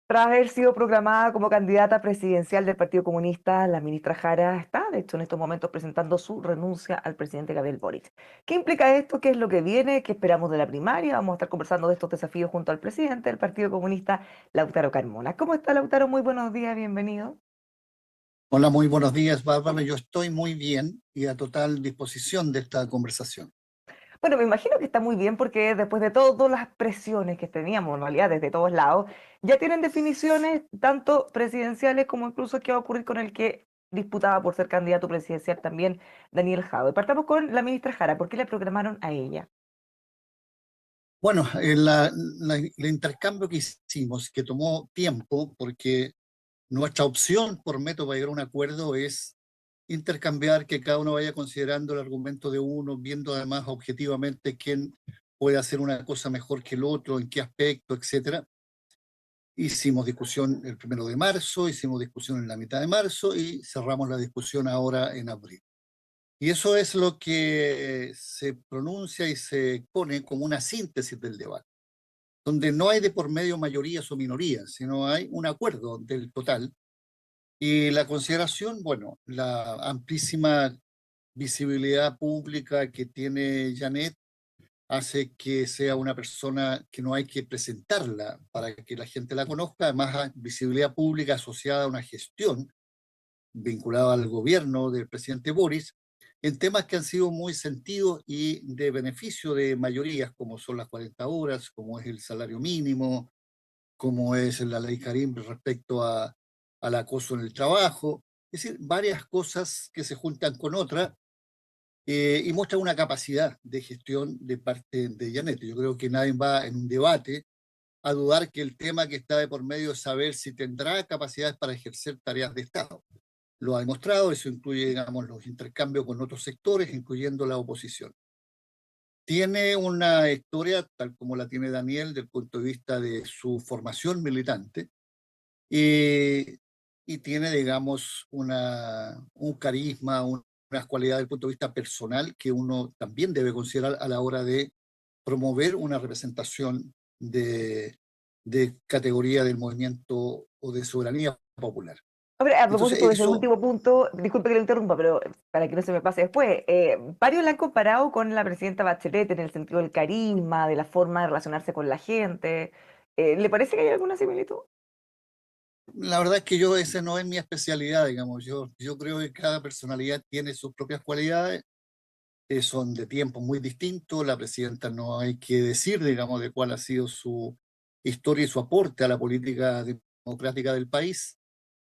Tras haber sido proclamada como candidata presidencial del Partido Comunista, la ministra Jara está, de hecho, en estos momentos presentando su renuncia al presidente Gabriel Boric. ¿Qué implica esto? ¿Qué es lo que viene? ¿Qué esperamos de la primaria? Vamos a estar conversando de estos desafíos junto al presidente del Partido Comunista, Lautaro Carmona. ¿Cómo está, Lautaro? Muy buenos días, bienvenido. Hola, muy buenos días, Bárbara. Yo estoy muy bien y a total disposición de esta conversación. Bueno, me imagino que está muy bien porque después de todas las presiones que teníamos, en realidad, desde todos lados, ya tienen definiciones tanto presidenciales como incluso qué va a ocurrir con el que disputaba por ser candidato presidencial también, Daniel Jadwe. Partamos con la ministra Jara. ¿Por qué le programaron a ella? Bueno, el intercambio que hicimos, que tomó tiempo, porque nuestra opción por método para llegar a un acuerdo es intercambiar, que cada uno vaya considerando el argumento de uno, viendo además objetivamente quién puede hacer una cosa mejor que el otro, en qué aspecto, etcétera. Hicimos discusión el 1 de marzo, hicimos discusión en la mitad de marzo y cerramos la discusión ahora en abril. Y eso es lo que se pronuncia y se pone como una síntesis del debate, donde no hay de por medio mayorías o minorías, sino hay un acuerdo del total. Y la consideración, bueno, la amplísima visibilidad pública que tiene Janet hace que sea una persona que no hay que presentarla para que la gente la conozca, además hay visibilidad pública asociada a una gestión vinculada al gobierno del presidente Boris, en temas que han sido muy sentidos y de beneficio de mayorías, como son las 40 horas, como es el salario mínimo, como es la ley Karim respecto al acoso en el trabajo. Es decir, varias cosas que se juntan con otras y muestran una capacidad de gestión de parte de Janet. Yo creo que nadie va en un debate a dudar que el tema que está de por medio es saber si tendrá capacidades para ejercer tareas de Estado. Lo ha demostrado, eso incluye, digamos, los intercambios con otros sectores, incluyendo la oposición. Tiene una historia, tal como la tiene Daniel, desde el punto de vista de su formación militante, y, y tiene, digamos, un carisma, unas cualidades desde el punto de vista personal que uno también debe considerar a la hora de promover una representación de categoría del movimiento o de soberanía popular. Hombre, a Entonces, propósito de ese eso, último punto, disculpe que lo interrumpa, pero para que no se me pase después, varios la han comparado con la presidenta Bachelet en el sentido del carisma, de la forma de relacionarse con la gente. ¿Le parece que hay alguna similitud? la verdad es que yo, esa no es mi especialidad, digamos. Yo creo que cada personalidad tiene sus propias cualidades, son de tiempos muy distintos. La presidenta no hay que decir, digamos, de cuál ha sido su historia y su aporte a la política democrática del país.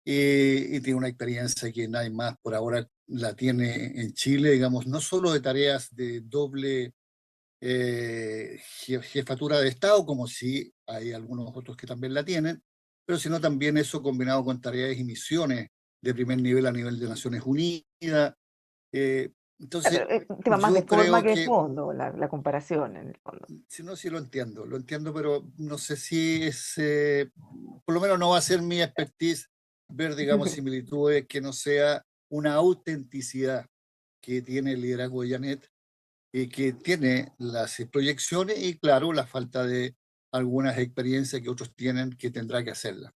Y tiene una experiencia que nadie más por ahora la tiene en Chile, digamos, no solo de tareas de doble jefatura de Estado, como si hay algunos otros que también la tienen, pero sino también eso combinado con tareas y misiones de primer nivel a nivel de Naciones Unidas. Eh, entonces, Pero es un tema más de yo forma creo que de que, fondo, la comparación en el fondo. si no, sí lo entiendo, pero no sé si es, por lo menos no va a ser mi expertise ver, digamos, similitudes que no sea una autenticidad que tiene el liderazgo de Janet y que tiene las proyecciones y, claro, la falta de algunas experiencias que otros tienen que tendrá que hacerlas.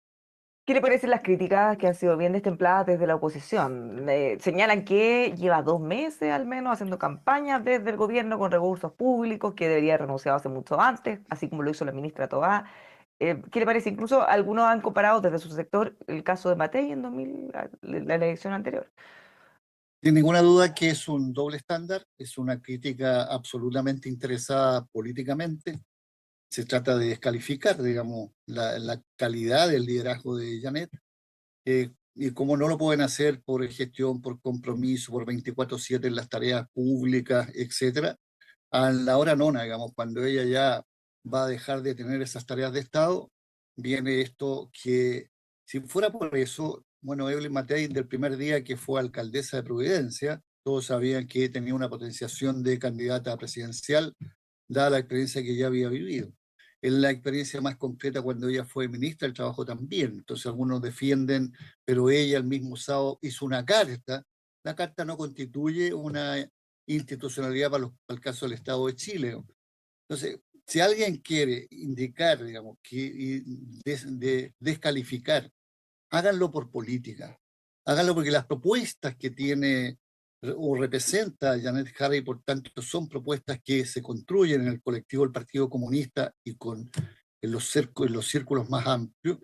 ¿Qué le parecen las críticas que han sido bien destempladas desde la oposición? Señalan que lleva 2 meses al menos haciendo campaña desde el gobierno con recursos públicos, que debería haber renunciado hace mucho antes, así como lo hizo la ministra Tobá. ¿Qué le parece? Incluso algunos han comparado desde su sector el caso de Matei en 2000, la elección anterior. Sin ninguna duda que es un doble estándar, es una crítica absolutamente interesada políticamente. Se trata de descalificar, digamos, la calidad del liderazgo de Janet, y como no lo pueden hacer por gestión, por compromiso, por 24/7 en las tareas públicas, etcétera, a la hora nona, digamos, cuando ella ya va a dejar de tener esas tareas de Estado, viene esto que, si fuera por eso, bueno, Evelyn Matei, del primer día que fue alcaldesa de Providencia, todos sabían que tenía una potenciación de candidata presidencial, dada la experiencia que ya había vivido. Es la experiencia más concreta cuando ella fue ministra del Trabajo también. Entonces algunos defienden, pero ella el mismo sábado hizo una carta. La carta no constituye una institucionalidad para el caso del Estado de Chile. Entonces, Si alguien quiere indicar, digamos, y descalificar, háganlo por política, háganlo porque las propuestas que tiene o representa Janet Harry, por tanto, son propuestas que se construyen en el colectivo del Partido Comunista y en los círculos más amplios.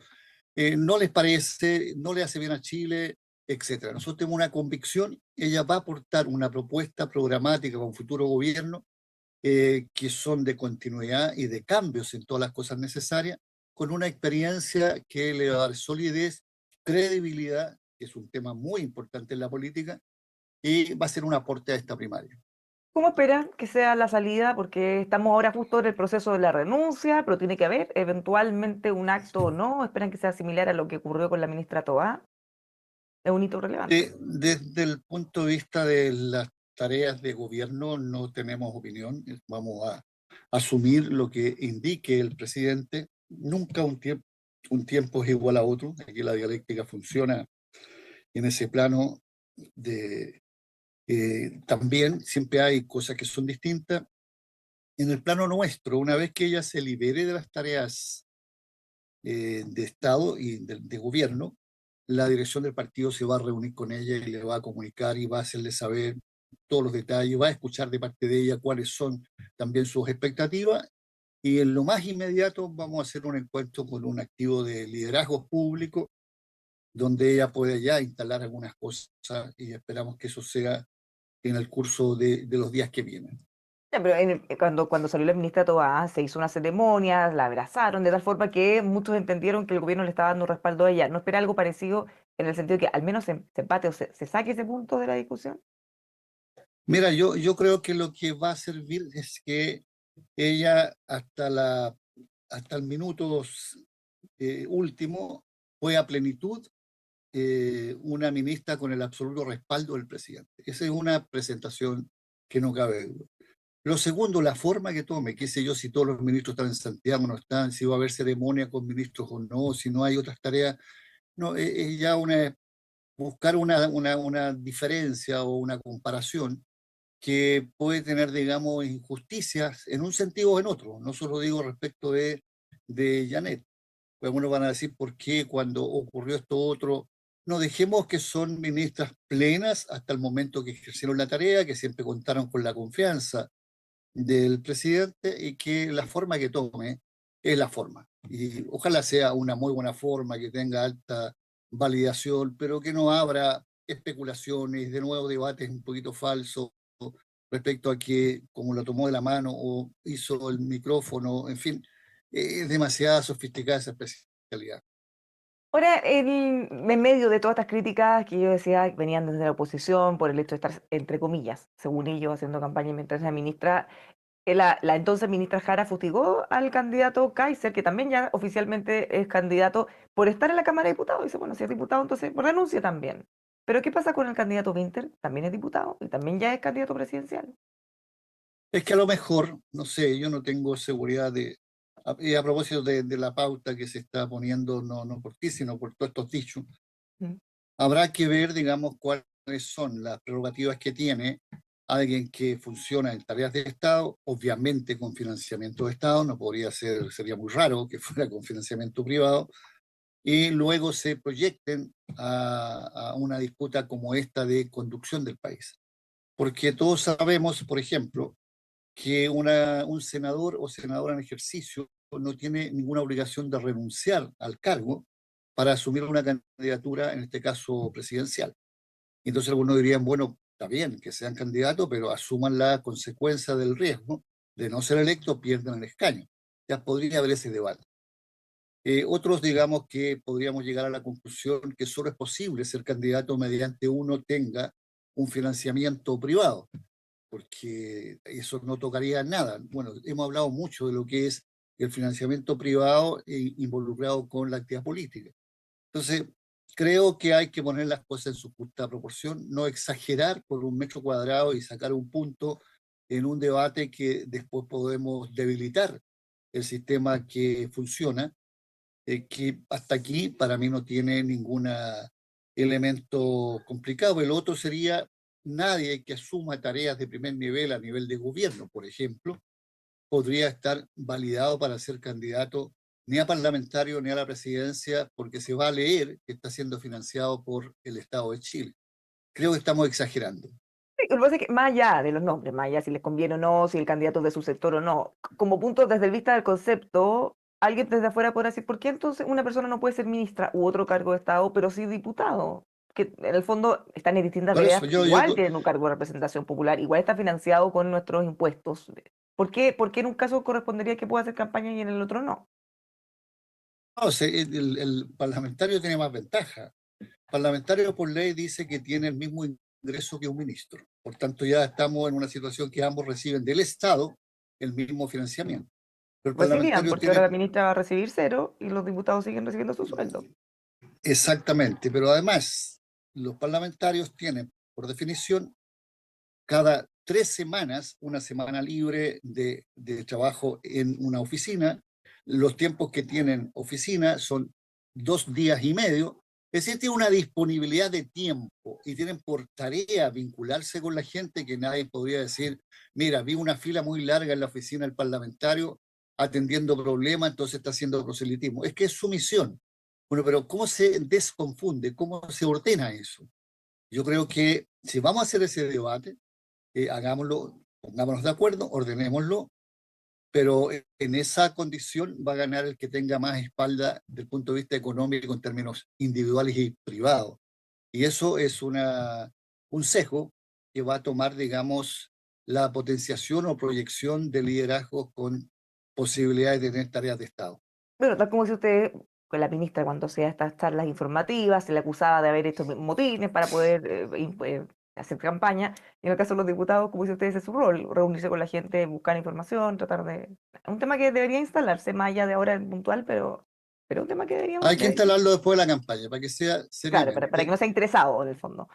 No les parece, no le hace bien a Chile, etcétera. Nosotros tenemos una convicción, ella va a aportar una propuesta programática para un futuro gobierno que son de continuidad y de cambios en todas las cosas necesarias, con una experiencia que le va a dar solidez, credibilidad, que es un tema muy importante en la política, y va a ser un aporte a esta primaria. ¿Cómo esperan que sea la salida? Porque estamos ahora justo en el proceso de la renuncia, pero tiene que haber eventualmente un acto o no. ¿Esperan que sea similar a lo que ocurrió con la ministra Toá? Es un hito relevante. Desde el punto de vista de las tareas de gobierno, no tenemos opinión. Vamos a asumir lo que indique el presidente. Nunca un tiempo es igual a otro. Aquí la dialéctica funciona en ese plano de también siempre hay cosas que son distintas. En el plano nuestro, una vez que ella se libere de las tareas de Estado y de gobierno, la dirección del partido se va a reunir con ella y le va a comunicar y va a hacerle saber todos los detalles, va a escuchar de parte de ella cuáles son también sus expectativas y en lo más inmediato vamos a hacer un encuentro con un activo de liderazgo público donde ella puede ya instalar algunas cosas y esperamos que eso sea en el curso de los días que vienen. Ya, pero cuando salió la ministra Toá, se hizo una ceremonia, la abrazaron, de tal forma que muchos entendieron que el gobierno le estaba dando respaldo a ella. ¿No espera algo parecido en el sentido de que al menos se empate o se saque ese punto de la discusión? Mira, yo creo que lo que va a servir es que ella hasta el minuto último fue a plenitud una ministra con el absoluto respaldo del presidente. Esa es una presentación que no cabe duda. Lo segundo, la forma que tome, qué sé yo, si todos los ministros están en Santiago, no están, si va a haber ceremonia con ministros o no, si no hay otras tareas. No, es ya buscar una diferencia o una comparación que puede tener, digamos, injusticias en un sentido o en otro. No solo digo respecto de Janet. Pues algunos van a decir por qué cuando ocurrió esto otro. No dejemos que son ministras plenas hasta el momento que ejercieron la tarea, que siempre contaron con la confianza del presidente y que la forma que tome es la forma. Y ojalá sea una muy buena forma, que tenga alta validación, pero que no abra especulaciones, de nuevo debates un poquito falsos respecto a que como lo tomó de la mano o hizo el micrófono, en fin, es demasiada sofisticada esa especialidad. Ahora, en medio de todas estas críticas que yo decía que venían desde la oposición por el hecho de estar, entre comillas, según ellos, haciendo campaña mientras la ministra, la entonces ministra Jara fustigó al candidato Kaiser, que también ya oficialmente es candidato, por estar en la Cámara de Diputados. Dice, bueno, si es diputado, entonces renuncia también. Pero ¿qué pasa con el candidato Winter? También es diputado y también ya es candidato presidencial. Es que a lo mejor, no sé, yo no tengo seguridad y a propósito de la pauta que se está poniendo, no por ti, sino por todos estos dichos, Mm. habrá que ver, digamos, cuáles son las prerrogativas que tiene alguien que funciona en tareas de Estado, obviamente con financiamiento de Estado, no podría ser, sería muy raro que fuera con financiamiento privado, y luego se proyecten a una disputa como esta de conducción del país. Porque todos sabemos, por ejemplo, que un senador o senadora en ejercicio no tiene ninguna obligación de renunciar al cargo para asumir una candidatura, en este caso presidencial. Entonces algunos dirían, bueno, está bien que sean candidatos, pero asuman la consecuencia del riesgo de no ser electo, pierdan el escaño. Ya podría haber ese debate. Otros, digamos que podríamos llegar a la conclusión que solo es posible ser candidato mediante uno tenga un financiamiento privado, porque eso no tocaría nada. Bueno, hemos hablado mucho de lo que es el financiamiento privado involucrado con la actividad política. Entonces, creo que hay que poner las cosas en su justa proporción, no exagerar por un metro cuadrado y sacar un punto en un debate que después podemos debilitar el sistema que funciona, que hasta aquí para mí no tiene ningún elemento complicado. El otro sería nadie que asuma tareas de primer nivel a nivel de gobierno, por ejemplo, podría estar validado para ser candidato ni a parlamentario ni a la presidencia, porque se va a leer que está siendo financiado por el Estado de Chile. Creo que estamos exagerando. Sí, lo que pasa es que más allá de los nombres, más allá si les conviene o no, si el candidato es de su sector o no, como punto desde el vista del concepto, alguien desde afuera podrá decir, ¿por qué entonces una persona no puede ser ministra u otro cargo de Estado, pero sí diputado? Que en el fondo están en distintas Por veredas, eso pero igual tienen un cargo de representación popular, igual está financiado con nuestros impuestos. Por qué en un caso correspondería que pueda hacer campaña y en el otro no? no, el parlamentario tiene más ventaja. El parlamentario por ley dice que tiene el mismo ingreso que un ministro. Por tanto, ya estamos en una situación que ambos reciben del Estado el mismo financiamiento. Pero el Recibían, parlamentario porque ahora tiene la ministra va a recibir cero y los diputados siguen recibiendo su sueldo. exactamente, pero además los parlamentarios tienen, por definición, cada 3 semanas, una semana libre de trabajo en una oficina. Los tiempos que tienen oficina son 2 días y medio. Es decir, tienen una disponibilidad de tiempo y tienen por tarea vincularse con la gente, que nadie podría decir, mira, vi una fila muy larga en la oficina del parlamentario atendiendo problemas, entonces está haciendo proselitismo. Es que es su misión. Bueno, pero ¿cómo se desconfunde? ¿Cómo se ordena eso? Yo creo que si vamos a hacer ese debate, hagámoslo, pongámonos de acuerdo, ordenémoslo, pero en esa condición va a ganar el que tenga más espalda desde el punto de vista económico en términos individuales y privados. Y eso es un sesgo que va a tomar, digamos, la potenciación o proyección de liderazgos con posibilidades de tener tareas de Estado. Bueno, tal como dice usted, con la ministra cuando hacía estas charlas informativas, se le acusaba de haber hecho motines para poder hacer campaña. Y en el caso de los diputados, como dice usted, ese es su rol, reunirse con la gente, buscar información, tratar de... Un tema que debería instalarse más allá de ahora en puntual, pero un tema que Hay deberíamos... que instalarlo después de la campaña, para que sea Claro, para que seriamente. no sea interesado en el fondo.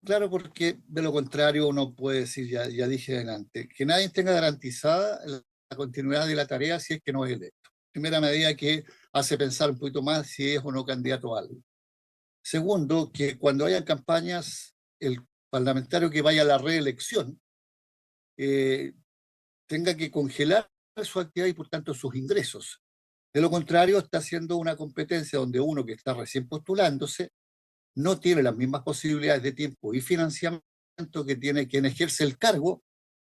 Claro, porque de lo contrario uno puede decir, ya dije adelante, que nadie tenga garantizada la continuidad de la tarea si es que no es electo. Primera medida que hace pensar un poquito más si es o no candidato a algo. Segundo, que cuando haya campañas, el parlamentario que vaya a la reelección eh, tenga que congelar su actividad y por tanto sus ingresos. De lo contrario, está haciendo una competencia donde uno que está recién postulándose no tiene las mismas posibilidades de tiempo y financiamiento que tiene quien ejerce el cargo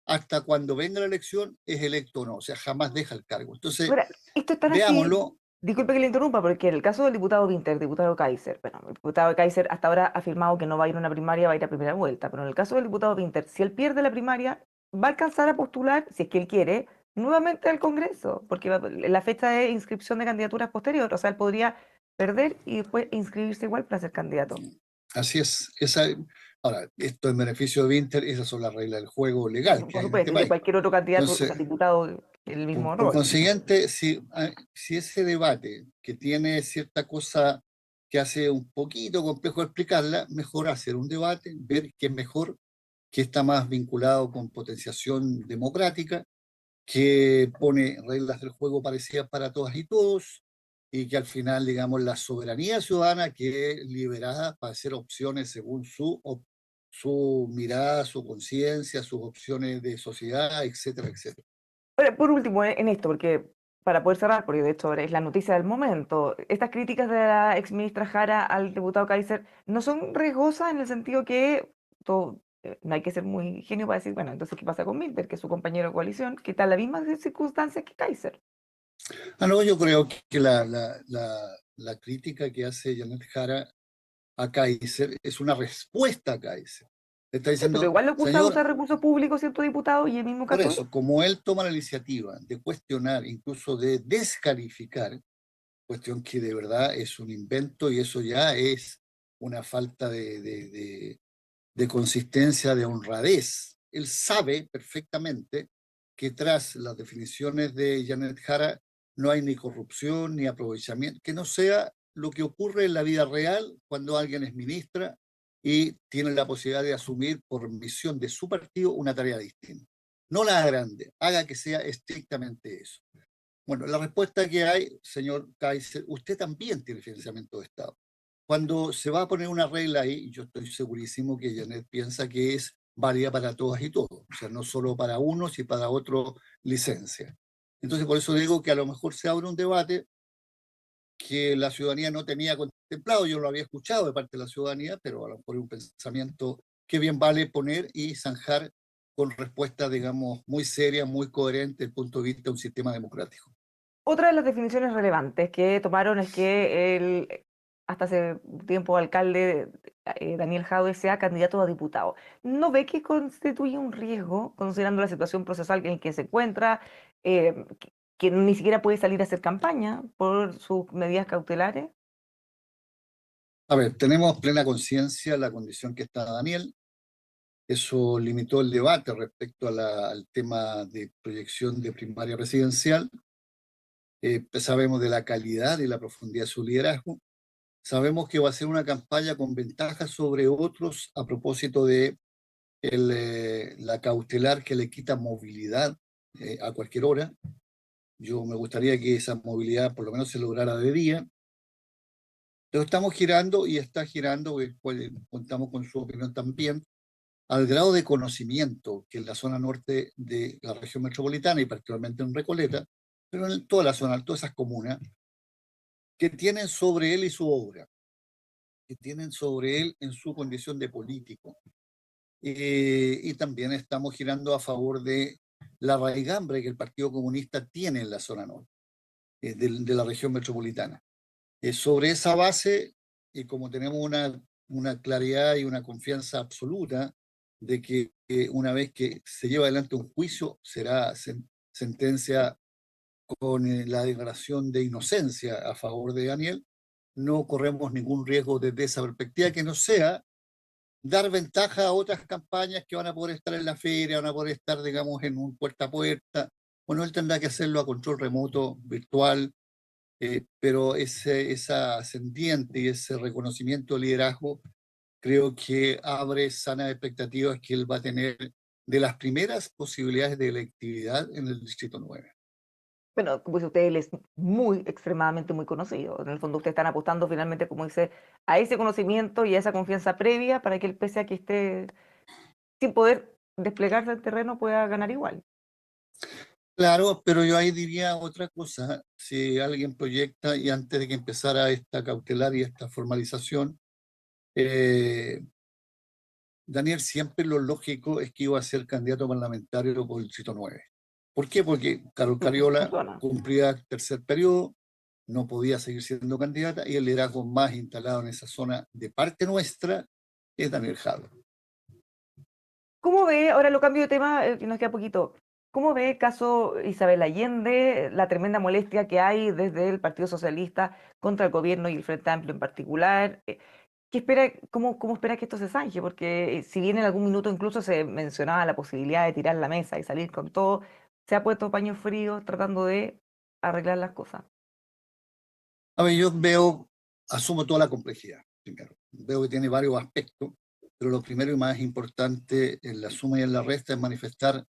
hasta cuando venga la elección, es electo o no, o sea, jamás deja el cargo. Entonces, Ahora, esto es tan así, veámoslo, disculpe que le interrumpa, porque en el caso del diputado Winter, diputado Kaiser, bueno, el diputado Kaiser hasta ahora ha afirmado que no va a ir a una primaria, va a ir a primera vuelta, pero en el caso del diputado Winter, si él pierde la primaria, va a alcanzar a postular, si es que él quiere, nuevamente al Congreso, porque la fecha de inscripción de candidaturas posterior, o sea, él podría perder y después inscribirse igual para ser candidato. así es. Ahora, esto en beneficio de Winter, esas son las reglas del juego Sí, legal que por hay en este supuesto, y de país. cualquier otro candidato, o sea, Entonces, diputado, el mismo por rol. consiguiente, si ese debate que tiene cierta cosa que hace un poquito complejo explicarla, mejor hacer un debate, ver qué es mejor, qué está más vinculado con potenciación democrática, que pone reglas del juego parecidas para todas y todos, y que al final, digamos, la soberanía ciudadana quede liberada para hacer opciones según su mirada, su conciencia, sus opciones de sociedad, etcétera, etcétera. Ahora, por último, en esto, porque para poder cerrar, porque de hecho ahora es la noticia del momento, estas críticas de la ex ministra Jara al diputado Kaiser no son riesgosas en el sentido que no hay que ser muy genio para decir, bueno, entonces, ¿qué pasa con Milter, que es su compañero de coalición, que está en las mismas circunstancias que Kaiser? Ah, no, yo creo que la crítica que hace Janet Jara a Kaiser es una respuesta a Kaiser. Le está Sí, pero diciendo, igual le acusa de señor, usar recursos públicos, cierto diputado, y el mismo por caso es. eso, como él toma la iniciativa de cuestionar, incluso de descalificar, cuestión que de verdad es un invento y eso ya es una falta de consistencia, de honradez. Él sabe perfectamente que tras las definiciones de Janet Jara no hay ni corrupción ni aprovechamiento, que no sea lo que ocurre en la vida real cuando alguien es ministra y tiene la posibilidad de asumir por misión de su partido una tarea distinta. No la agrande, haga que sea estrictamente eso. Bueno, la respuesta que hay, señor Kaiser, usted también tiene financiamiento de Estado. Cuando se va a poner una regla ahí, yo estoy segurísimo que Janet piensa que es válida para todas y todos, o sea, no solo para unos y para otros licencia. Entonces, por eso digo que a lo mejor se abre un debate que la ciudadanía no tenía contemplado, yo lo había escuchado de parte de la ciudadanía, pero a lo mejor es un pensamiento que bien vale poner y zanjar con respuestas, digamos, muy serias, muy coherentes desde el punto de vista de un sistema democrático. Otra de las definiciones relevantes que tomaron es que el hasta hace un tiempo alcalde Daniel Jadwe sea candidato a diputado. ¿No ve que constituye un riesgo, considerando la situación procesal en que se encuentra, que ni siquiera puede salir a hacer campaña por sus medidas cautelares? A ver, tenemos plena conciencia de la condición que está Daniel. Eso limitó el debate respecto a al tema de proyección de primaria presidencial. Sabemos de la calidad y la profundidad de su liderazgo. Sabemos que va a ser una campaña con ventajas sobre otros a propósito de la cautelar que le quita movilidad a cualquier hora. Yo me gustaría que esa movilidad por lo menos se lograra de día. Pero estamos girando y está girando, contamos con su opinión también, al grado de conocimiento que en la zona norte de la región metropolitana y particularmente en Recoleta, pero en toda la zona, todas esas comunas, que tienen sobre él y su obra, que tienen sobre él en su condición de político. Y también estamos girando a favor de la raigambre que el Partido Comunista tiene en la zona norte, de la región metropolitana. Sobre esa base, y como tenemos una claridad y una confianza absoluta de que una vez que se lleva adelante un juicio, será sentencia con la declaración de inocencia a favor de Daniel, no corremos ningún riesgo desde esa perspectiva que no sea dar ventaja a otras campañas que van a poder estar en la feria, van a poder estar, digamos, en un puerta a puerta. Bueno, él tendrá que hacerlo a control remoto, virtual, pero esa ascendiente y ese reconocimiento de liderazgo creo que abre sanas expectativas que él va a tener de las primeras posibilidades de electividad en el Distrito 9. Bueno, como dice usted, él es muy, extremadamente muy conocido. En el fondo, ustedes están apostando finalmente, como dice, a ese conocimiento y a esa confianza previa para que él, pese a que esté sin poder desplegarse al terreno, pueda ganar igual. Claro, pero yo ahí diría otra cosa. Si alguien proyecta y antes de que empezara esta cautelar y esta formalización, eh, Daniel siempre lo lógico es que iba a ser candidato parlamentario por el Distrito 9. ¿Por qué? Porque Carol Cariola Funciona. cumplía el tercer periodo, no podía seguir siendo candidata y el liderazgo más instalado en esa zona de parte nuestra es Daniel Jadwe. ¿Cómo ve, ahora lo cambio de tema, que nos queda poquito, cómo ve el caso Isabel Allende, la tremenda molestia que hay desde el Partido Socialista contra el gobierno y el Frente Amplio en particular? ¿Qué espera, cómo espera que esto se zanje? Porque si bien en algún minuto incluso se mencionaba la posibilidad de tirar la mesa y salir con todo, se ha puesto paño frío tratando de arreglar las cosas. A ver, yo veo, asumo toda la complejidad, primero. Veo que tiene varios aspectos, pero lo primero y más importante en la suma y en la resta es manifestar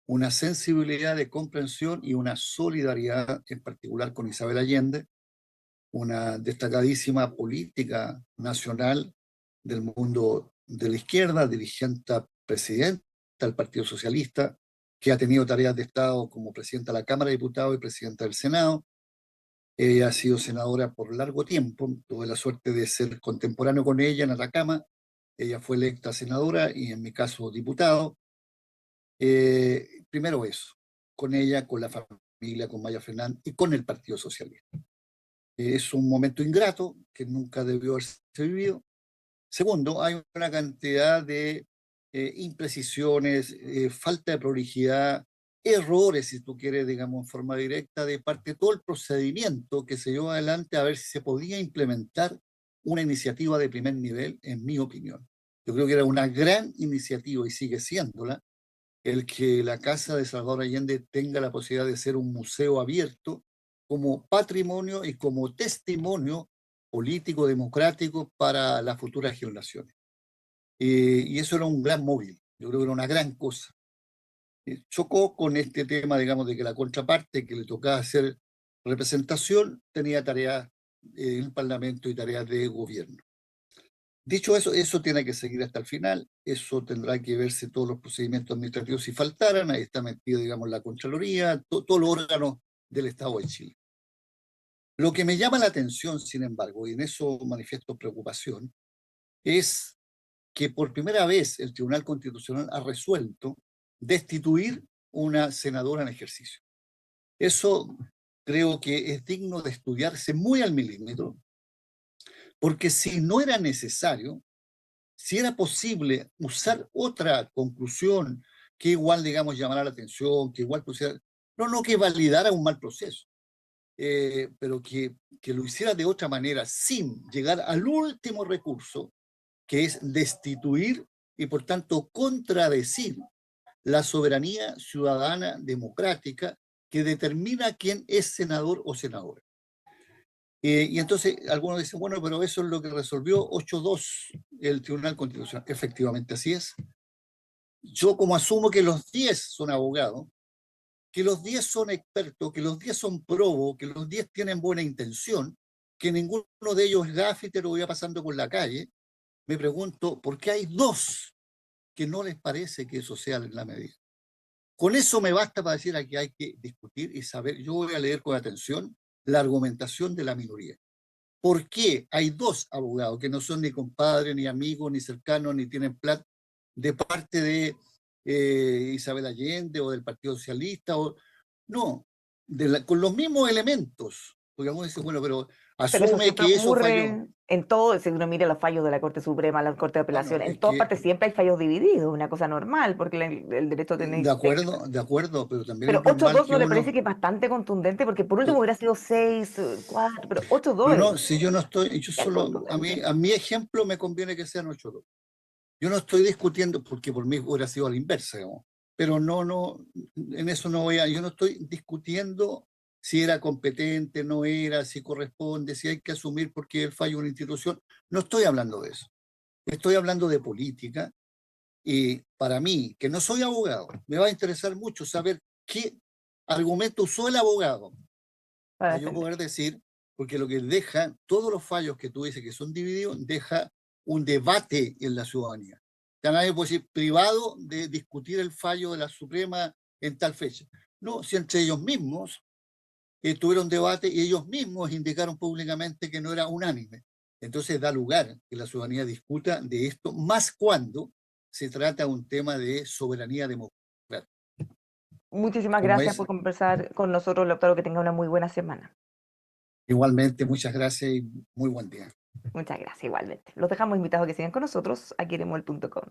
una sensibilidad de comprensión y una solidaridad, en particular con Isabel Allende, una destacadísima política nacional del mundo de la izquierda, dirigente presidenta del Partido Socialista, que ha tenido tareas de Estado como presidenta de la Cámara de Diputados y presidenta del Senado. Ella ha sido senadora por largo tiempo, tuve la suerte de ser contemporáneo con ella en Atacama. Ella fue electa senadora y en mi caso diputado. Primero eso, con ella, con la familia, con Maya Fernández y con el Partido Socialista. Es un momento ingrato que nunca debió haberse vivido. Segundo, hay una cantidad de imprecisiones, falta de prolijidad, errores, si tú quieres, digamos, en forma directa, de parte de todo el procedimiento que se llevó adelante a ver si se podía implementar una iniciativa de primer nivel, en mi opinión. Yo creo que era una gran iniciativa y sigue siéndola el que la Casa de Salvador Allende tenga la posibilidad de ser un museo abierto como patrimonio y como testimonio político democrático para las futuras generaciones. Y eso era un gran móvil, yo creo que era una gran cosa. Chocó con este tema, digamos, de que la contraparte que le tocaba hacer representación tenía tareas en el Parlamento y tareas de gobierno. Dicho eso, eso tiene que seguir hasta el final, eso tendrá que verse todos los procedimientos administrativos si faltaran, ahí está metido, digamos, la Contraloría, todos los órganos del Estado de Chile. Lo que me llama la atención, sin embargo, y en eso manifiesto preocupación, es que por primera vez el Tribunal Constitucional ha resuelto destituir una senadora en ejercicio. Eso creo que es digno de estudiarse muy al milímetro, porque si no era necesario, si era posible usar otra conclusión que igual, digamos, llamara la atención, que igual pusiera, no que validara un mal proceso, pero que lo hiciera de otra manera, sin llegar al último recurso, que es destituir y por tanto contradecir la soberanía ciudadana democrática que determina quién es senador o senadora. Y entonces algunos dicen, bueno, pero eso es lo que resolvió 8-2 el Tribunal Constitucional. Efectivamente, así es. Yo como asumo que los 10 son abogados, que los 10 son expertos, que los 10 son probos, que los 10 tienen buena intención, que ninguno de ellos es gaffiter o va pasando por la calle, me pregunto, ¿por qué hay dos que no les parece que eso sea la medida? Con eso me basta para decir que hay que discutir y saber. Yo voy a leer con atención la argumentación de la minoría. ¿Por qué hay dos abogados que no son ni compadres, ni amigos, ni cercanos, ni tienen plata, de parte de Isabel Allende o del Partido Socialista? No, con los mismos elementos. Porque vamos a decir, bueno, pero Pero eso asume siempre que eso falló. ocurre en todo, si uno mira los fallos de la Corte Suprema, la Corte de Bueno, Apelación, en es todas que, partes siempre hay fallos divididos, una cosa normal, porque el derecho tiene... de acuerdo, pero también Pero es ocho normal dos que no le parece uno. que es bastante contundente, porque por último hubiera sido 6-4, pero 8-2 No, si yo no estoy, yo es solo, contundente. a mi ejemplo me conviene que sean 8-2. Yo no estoy discutiendo, porque por mí hubiera sido a la inversa, digamos. Pero en eso no voy a, yo no estoy discutiendo si era competente, no era, si corresponde, si hay que asumir porque el fallo de una institución. No estoy hablando de eso. Estoy hablando de política y para mí, que no soy abogado, me va a interesar mucho saber qué argumento usó el abogado Para para yo defender. poder decir, porque lo que deja, todos los fallos que tú dices que son divididos, deja un debate en la ciudadanía. Ya nadie puede decir privado de discutir el fallo de la Suprema en tal fecha. No, si entre ellos mismos tuvieron debate y ellos mismos indicaron públicamente que no era unánime. Entonces da lugar que la ciudadanía discuta de esto, más cuando se trata de un tema de soberanía democrática, Muchísimas como gracias por es. conversar con nosotros, Lautaro, que tenga una muy buena semana. Igualmente, muchas gracias y muy buen día. Muchas gracias, igualmente. Los dejamos invitados a que sigan con nosotros aquí en emol.com.